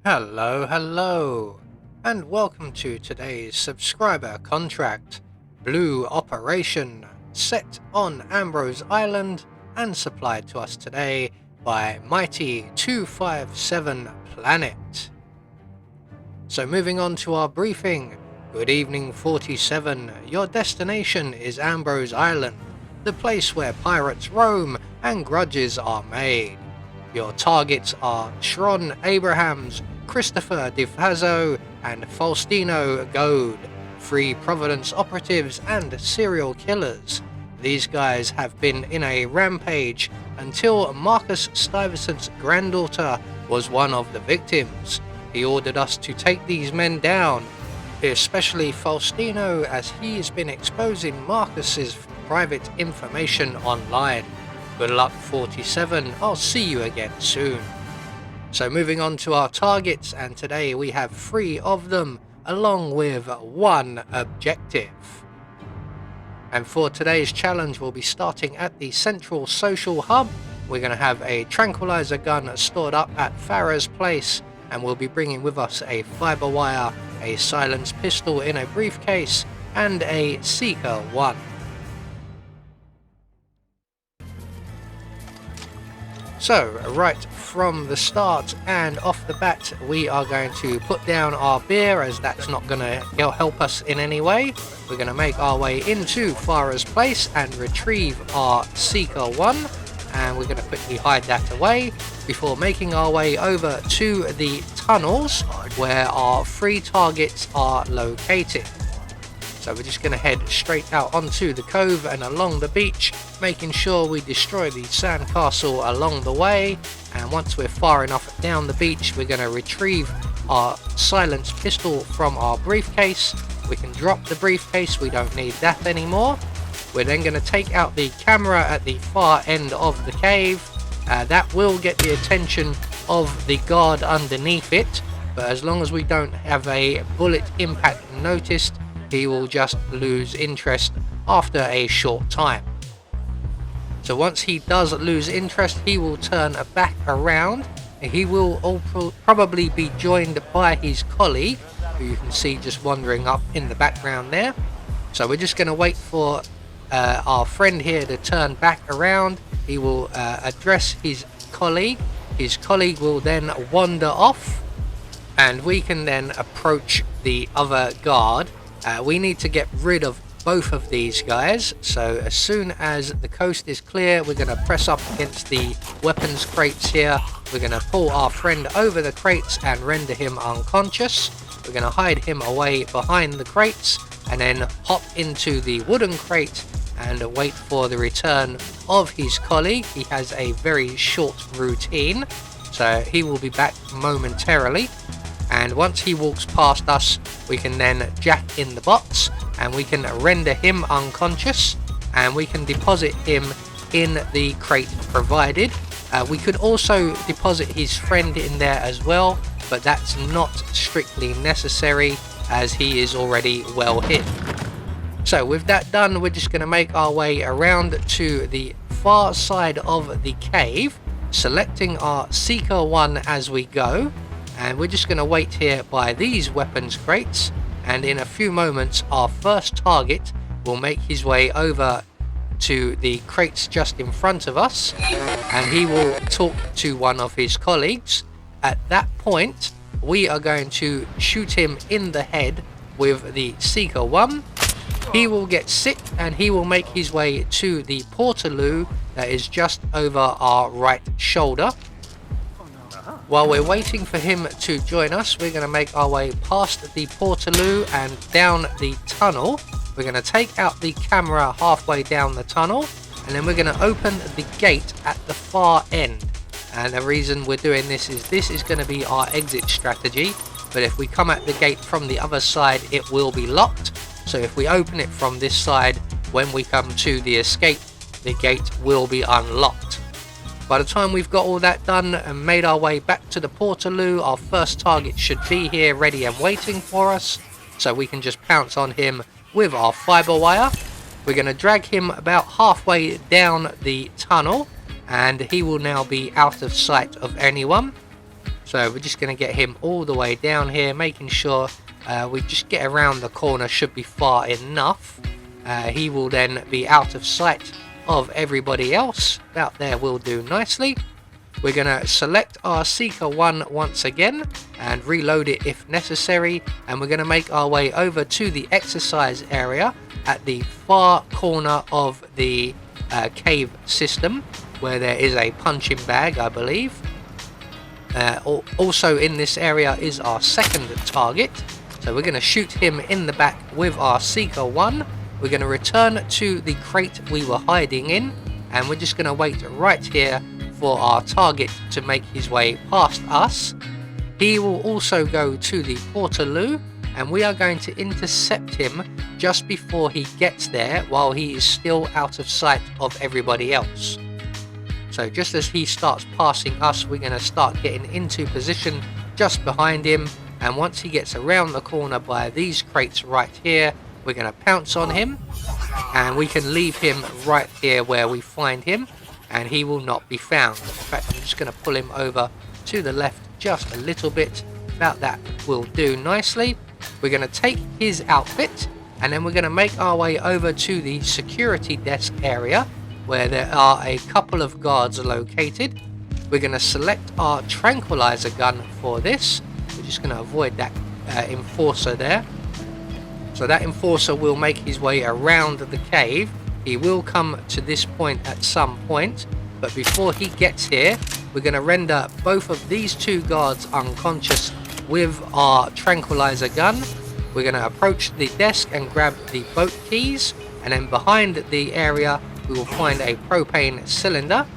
Hello, and welcome to today's subscriber contract, Blue Operation, set on Ambrose Island and supplied to us today by Mighty 257 Planet. So moving on to our briefing, good evening 47, your destination is Ambrose Island, the place where pirates roam and grudges are made. Your targets are Shron Abrahams, Christopher DeFazzo and Faustino Goad, Free Providence operatives and serial killers. These guys have been in a rampage until Marcus Stuyvesant's granddaughter was one of the victims. He ordered us to take these men down, especially Faustino, as he has been exposing Marcus's private information online. Good luck 47, I'll see you again soon. So moving on to our targets, and today we have 3 of them along with 1 objective. And for today's challenge we'll be starting at the Central Social Hub. We're going to have a tranquilizer gun stored up at Farah's place, and we'll be bringing with us a fiber wire, a silenced pistol in a briefcase and a Seeker 1. So, right from the start and off the bat, we are going to put down our beer, as that's not going to help us in any way. We're going to make our way into Farah's place and retrieve our Seeker 1, and we're going to quickly hide that away before making our way over to the tunnels where our 3 targets are located. So we're just going to head straight out onto the cove and along the beach, making sure we destroy the sandcastle along the way. And once we're far enough down the beach, we're going to retrieve our silenced pistol from our briefcase. We can drop the briefcase, we don't need that anymore. We're then going to take out the camera at the far end of the cave. That will get the attention of the guard underneath it, but as long as we don't have a bullet impact noticed, he will just lose interest after a short time. So once he does lose interest, he will turn back around. He will probably be joined by his colleague, who you can see just wandering up in the background there. So we're just going to wait for our friend here to turn back around. He will address his colleague. His colleague will then wander off, and we can then approach the other guard. We need to get rid of both of these guys, so as soon as the coast is clear, we're going to press up against the weapons crates here. We're going to pull our friend over the crates and render him unconscious. We're going to hide him away behind the crates and then hop into the wooden crate and wait for the return of his colleague. He has a very short routine, so he will be back momentarily. And once he walks past us, we can then jack in the box and we can render him unconscious, and we can deposit him in the crate provided. We could also deposit his friend in there as well, but that's not strictly necessary as he is already well hit. So with that done, we're just going to make our way around to the far side of the cave, selecting our Seeker 1 as we go. And we're just going to wait here by these weapons crates, and in a few moments our first target will make his way over to the crates just in front of us, and he will talk to one of his colleagues. At that point we are going to shoot him in the head with the Seeker 1. He will get sick and he will make his way to the portaloo that is just over our right shoulder. While we're waiting for him to join us, we're going to make our way past the portaloo and down the tunnel. We're going to take out the camera halfway down the tunnel, and then we're going to open the gate at the far end. And the reason we're doing this is going to be our exit strategy, but if we come at the gate from the other side, it will be locked. So if we open it from this side, when we come to the escape, the gate will be unlocked. By the time we've got all that done and made our way back to the portaloo, our first target should be here ready and waiting for us, so we can just pounce on him with our fiber wire. We're going to drag him about halfway down the tunnel, and he will now be out of sight of anyone. So we're just going to get him all the way down here, making sure we just get around the corner. Should be far enough. He will then be out of sight of everybody else. About there will do nicely. We're going to select our Seeker 1 once again and reload it if necessary, and we're going to make our way over to the exercise area at the far corner of the cave system, where there is a punching bag, I believe. Also in this area is our second target, so we're going to shoot him in the back with our Seeker 1. We're going to return to the crate we were hiding in, and we're just going to wait right here for our target to make his way past us. He will also go to the Portaloo, and we are going to intercept him just before he gets there, while he is still out of sight of everybody else. So just as he starts passing us, we're going to start getting into position just behind him, and once he gets around the corner by these crates right here, we're going to pounce on him, and we can leave him right here where we find him, and he will not be found. In fact, I'm just going to pull him over to the left just a little bit. About that will do nicely. We're going to take his outfit, and then we're going to make our way over to the security desk area, where there are a couple of guards located. We're going to select our tranquilizer gun for this. We're just going to avoid that enforcer there. So that enforcer will make his way around the cave. He will come to this point at some point, but before he gets here, we're going to render both of these two guards unconscious with our tranquilizer gun. We're going to approach the desk and grab the boat keys, and then behind the area we will find a propane cylinder,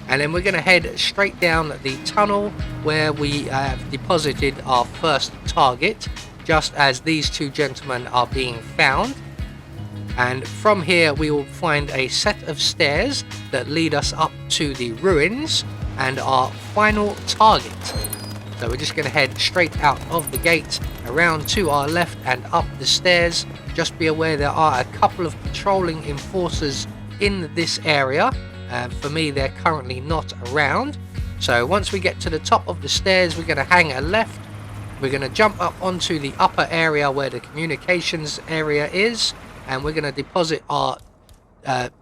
and then we're going to head straight down the tunnel where we have deposited our first target, just as these two gentlemen are being found. And from here we will find a set of stairs that lead us up to the ruins and our final target. So we're just going to head straight out of the gate, around to our left and up the stairs. Just be aware there are a couple of patrolling enforcers in this area. For me, they're currently not around. So once we get to the top of the stairs, we're going to hang a left. We're going to jump up onto the upper area where the communications area is, and we're going to deposit our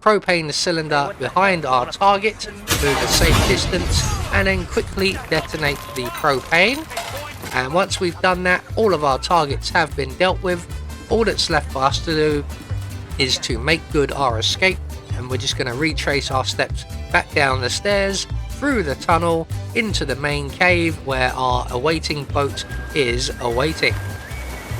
propane cylinder behind our target, move a safe distance, and then quickly detonate the propane. And once we've done that, all of our targets have been dealt with. All that's left for us to do is to make good our escape, and we're just going to retrace our steps back down the stairs, through the tunnel, into the main cave where our awaiting boat is awaiting.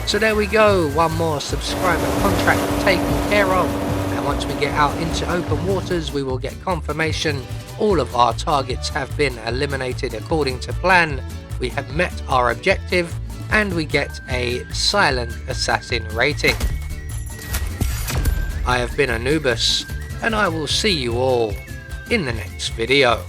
So there we go, one more subscriber contract taken care of, and once we get out into open waters we will get confirmation all of our targets have been eliminated according to plan. We have met our objective, and we get a silent assassin rating. I have been Anubis, and I will see you all in the next video.